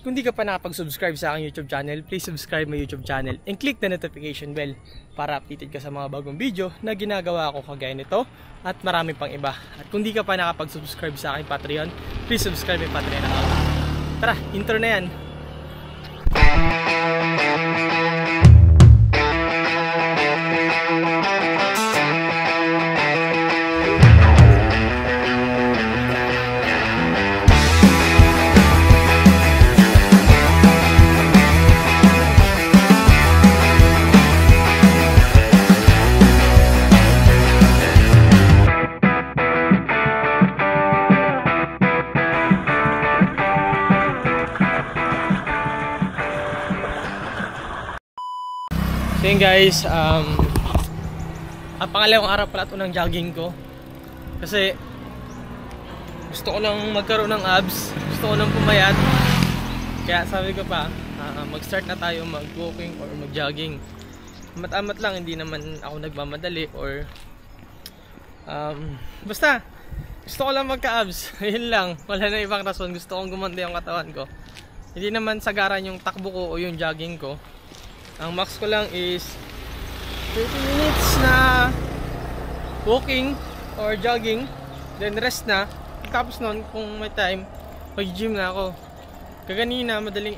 kung di ka pa nakapag-subscribe sa aking YouTube channel, please subscribe my YouTube channel and click the notification bell para updated ka sa mga bagong video na ginagawa ko kagaya nito at marami pang iba. At kung di ka pa nakapag-subscribe sa aking Patreon, please subscribe my Patreon account. Tara, intro na yan! So yun guys, ang pangalawang araw pala ito ng jogging ko. Kasi gusto ko lang magkaroon ng abs, gusto ko lang pumayat. Kaya sabi ko pa, mag-start na tayo mag-walking or mag-jogging. Amat-amat lang, hindi naman ako nagmamadali or basta gusto ko lang magka-abs. Yun lang, wala na ibang rason, gusto kong gumanda yung katawan ko. Hindi naman sagaran yung takbo ko o yung jogging ko. Ang max ko lang is 30 minutes na walking or jogging, then rest na. Tapos nun, kung may time, mag-gym na ako. Kaganina, madaling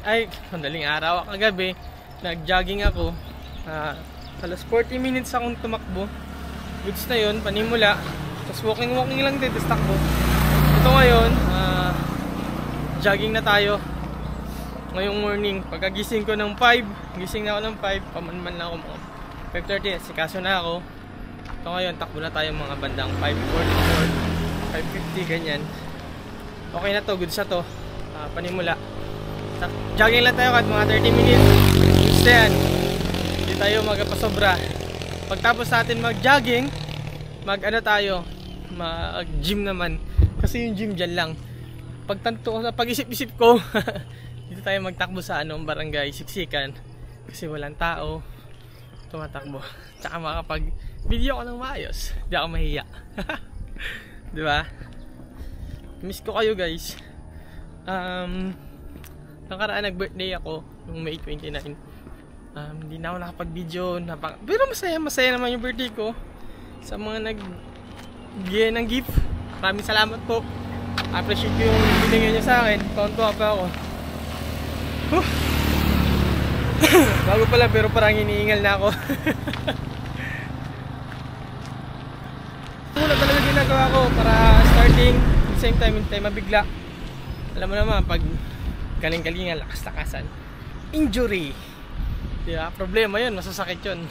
araw, kagabi, nag-jogging ako. Alas 40 minutes akong tumakbo. Goods na yun, panimula. Tapos walking lang din, tapos takbo. Ito ngayon, jogging na tayo. Ngayong morning, pagkagising ko ng 5, gising na ako ng 5, pamanman lang ako mga 5:30, sikaso na ako. So ngayon, takbo na tayo mga bandang 5:44, 5:50, ganyan. Okay na to, goods na to, panimula. Jogging lang tayo kahit mga 30 minutes, goods na yan. Hindi tayo magpasobra. Pagtapos natin mag-jogging, mag-gym naman. Kasi yung gym dyan lang. Pagtanto ko sa pag-isip-isip ko, dito tayo magtakbo sa barangay Siksikan kasi walang tao, tumatakbo, tsaka makapag video ko ng maayos, di ako mahiya. Diba? Miss ko kayo guys. Nakaraan nag-birthday ako noong May 29. Hindi na ako nakapag video pero masaya naman yung birthday ko. Sa mga nag-bigay ng gift, maraming salamat po. Appreciate ko yung binigay niyo sa akin. Tonto pa ako. Bago pala pero parang iniingal na ako. Muna talaga ginagawa ko para starting at the same time hindi tayo mabigla. Alam mo naman pag galing-galingan, lakas-lakasan, injury, diba? Problema yun, masasakit yun.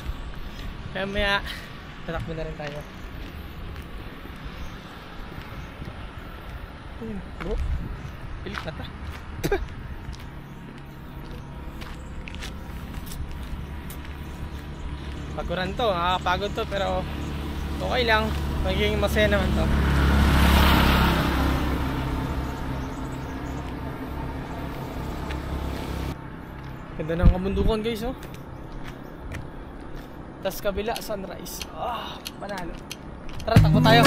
Kaya maya tatakbo na rin tayo. Bro, pilit na ta. Paguran to, nakakapagod to pero okay lang, magiging masaya naman to. Ganda ng kabundukan guys, oh. Tas kabila, sunrise. Panalo. Tara, takbo tayo.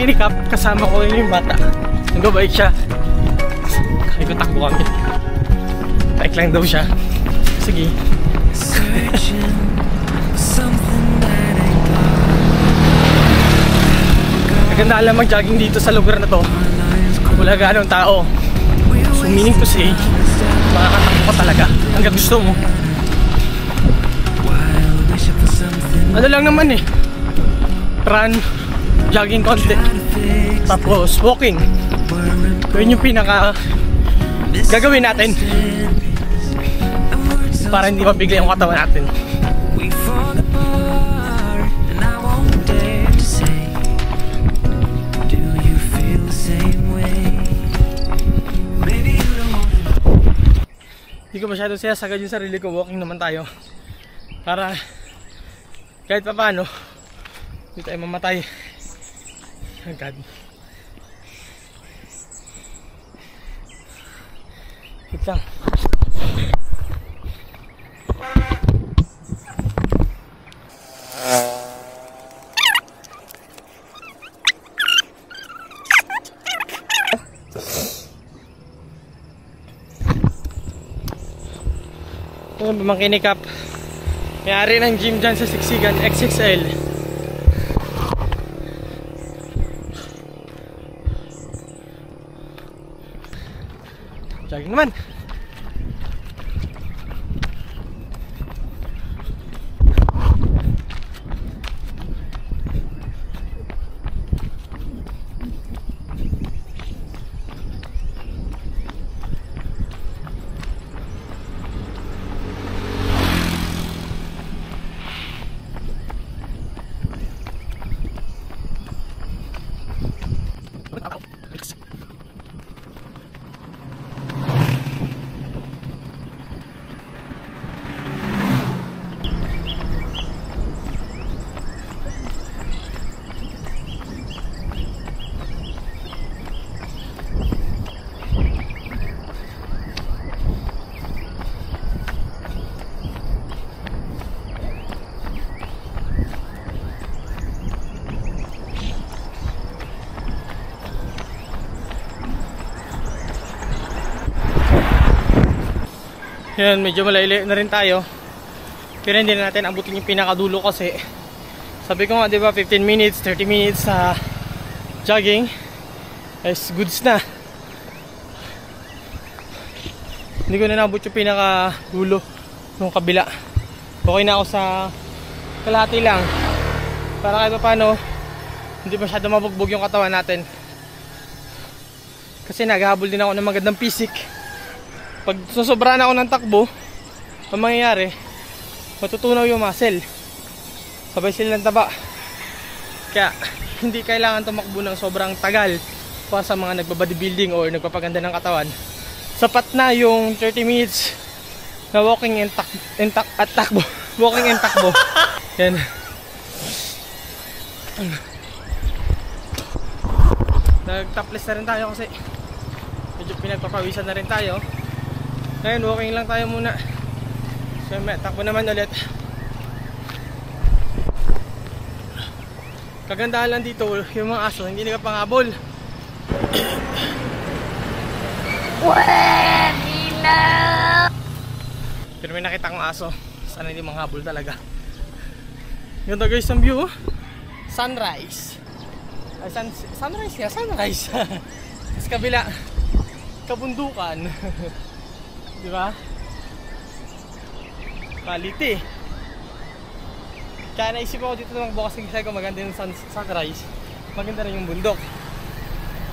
Kinikap, kasama ko yung bata. Nag-bike siya. Kaya ko takbo kami. Bike lang daw siya. Sige. Maganda alam mag-jogging dito sa lugar na to. Wala ganong tao. So meaning to say, makakatakbo ka talaga hanggang gusto mo. Ano lang naman eh, run, jogging konti, tapos walking. Yun yung pinaka gagawin natin para hindi mabigla yung katawan natin. Hindi ko masyado sinasagad yung sarili ko, walking naman tayo para kahit pa paano hindi tayo mamatay agad. Wait lang. aking pamangkin ni Cap. May-ari ng gym dyan sa Siksikan, XXL. Jogging naman. Yan, medyo malayo na rin tayo. Pero hindi na natin abutin yung pinakadulo kasi sabi ko nga, di ba, 15 minutes, 30 minutes sa jogging is goods na. Hindi ko na naabot yung pinakadulo nung kabila. Okay na ako sa kalahati lang. Para kahit paano hindi masyado mabugbog yung katawan natin. Kasi naghahabol din ako ng magandang pisik. Pag susobra na ako ng takbo, ang mangyayari, matutunaw yung muscle. Sabay sila ng taba. Kaya hindi kailangan tumakbo ng sobrang tagal para sa mga nagbabodybuilding or nagpapaganda ng katawan. Sapat na yung 30 minutes na walking and takbo. Walking and takbo. Yan. Nag-topless na rin tayo kasi medyo pinagpapawisan na rin tayo. Ngayon, walking lang tayo muna. So, takbo naman ulit. Kagandahan lang dito, yung mga aso, hindi nagpapangabol. Pero may nakita kong aso. Sana hindi manghabol talaga. Ganda guys ang view. Sunrise. Ay, sunrise nga, sunrise. Sa kabila, kabundukan. Diba? Quality. Kaya naisip ako dito ng bukas kasi ko maganda yung sunrise. Maganda rin yung bundok.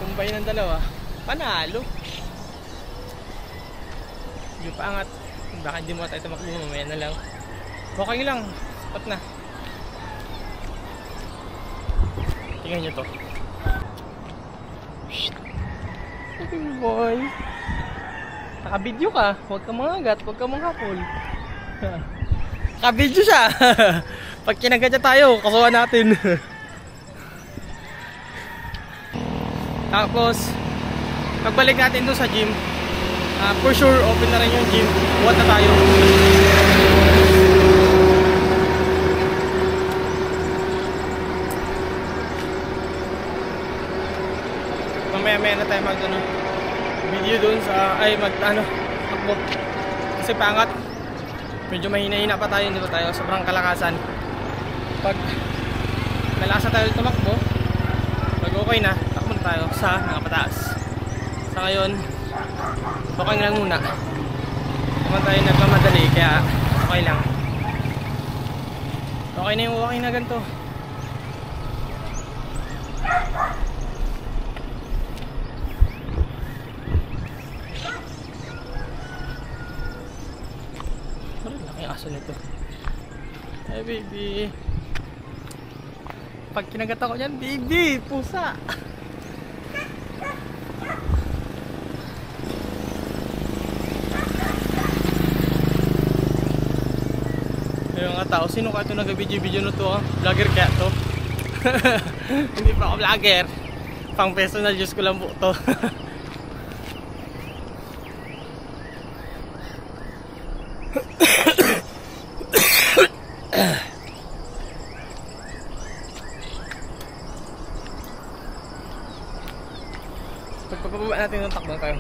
Kumbay ng dalawa, panalo. Yung paangat. Baka hindi mo tayo tumakbo, mamaya na lang. Okay lang, sapat na. Tingnan nyo to. Okay boy. Naka-video ka, huwag kang mangagat, huwag kang manghapol. Naka-video siya. Pag kinagat niya tayo, kasuhan natin. Tapos pagbalik natin doon sa gym, for sure open na rin yung gym. Buhat na tayo. Mamaya-maya na tayo mag video doon sa takbo. Kasi pangat. Medyo mahina-hina pa tayo, hindi pa tayo sobrang kalakasan. Pag nalasa tayo tumakbo, pag okay na, takbo na tayo sa nakapataas. Sa ngayon, okay lang muna. Naman tayo nagmamadali, kaya okay lang. Okay na yung walking na ganito. Aso nito. Ay baby. Pag kinagat ako yan, baby, pusa. Yung nga tao, sino ka ito nag-video na to? Vlogger kaya to? Hindi pa ako vlogger. Pang personal use ko lang po to. Pagpapababa natin ng takbo tayo.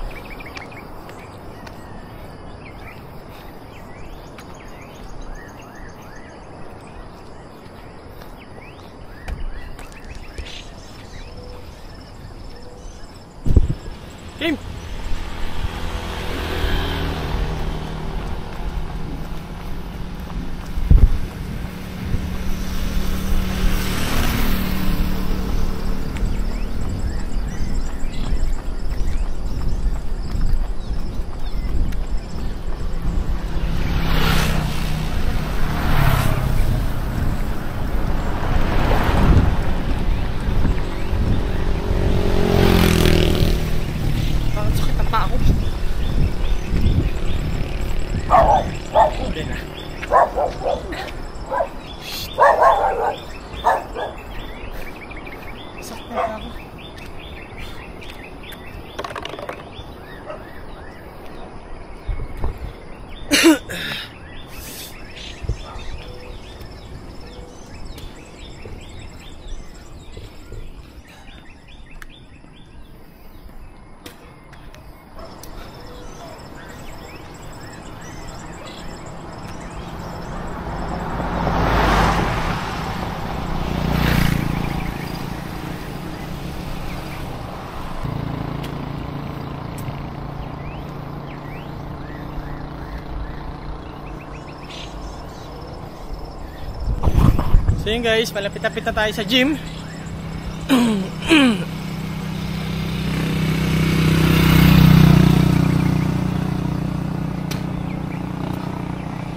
So yun guys, malapit-lapit na tayo sa gym.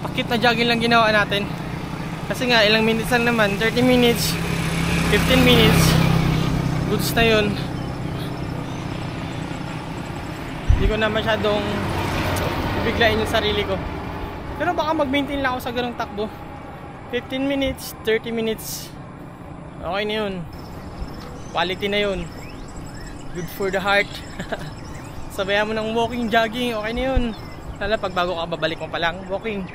Pakit na jogging lang ginawa natin. Kasi nga ilang minutes lang naman, 30 minutes, 15 minutes. Goods na yun. Hindi ko na masyadong biglain yung sarili ko. Pero baka mag-maintain lang ako sa ganung takbo. 15 minutes, 30 minutes. Okay na yun. Quality na yun. Good for the heart. Sabayan mo ng walking, jogging, okay na yun. Lalo pag bago ka, babalik mo pa lang. Walking.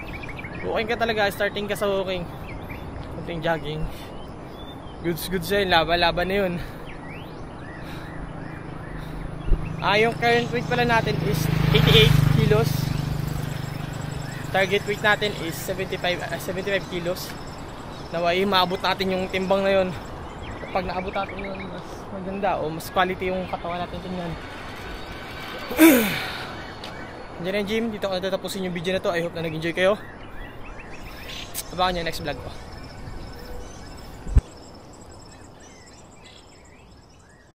Walking ka talaga, starting ka sa walking. Kunting jogging. Goods yun, laban na yun. Yung current weight pala natin is 88 kilos. Target weight natin is 75 kilos. Naway maabot natin yung timbang na yun. Kapag naabot natin yun, mas maganda o mas quality yung katawan natin tingnan. Diyan ang gym, dito ko natatapusin yung video na to. I hope na nag-enjoy kayo. Abangan nyo next vlog ko.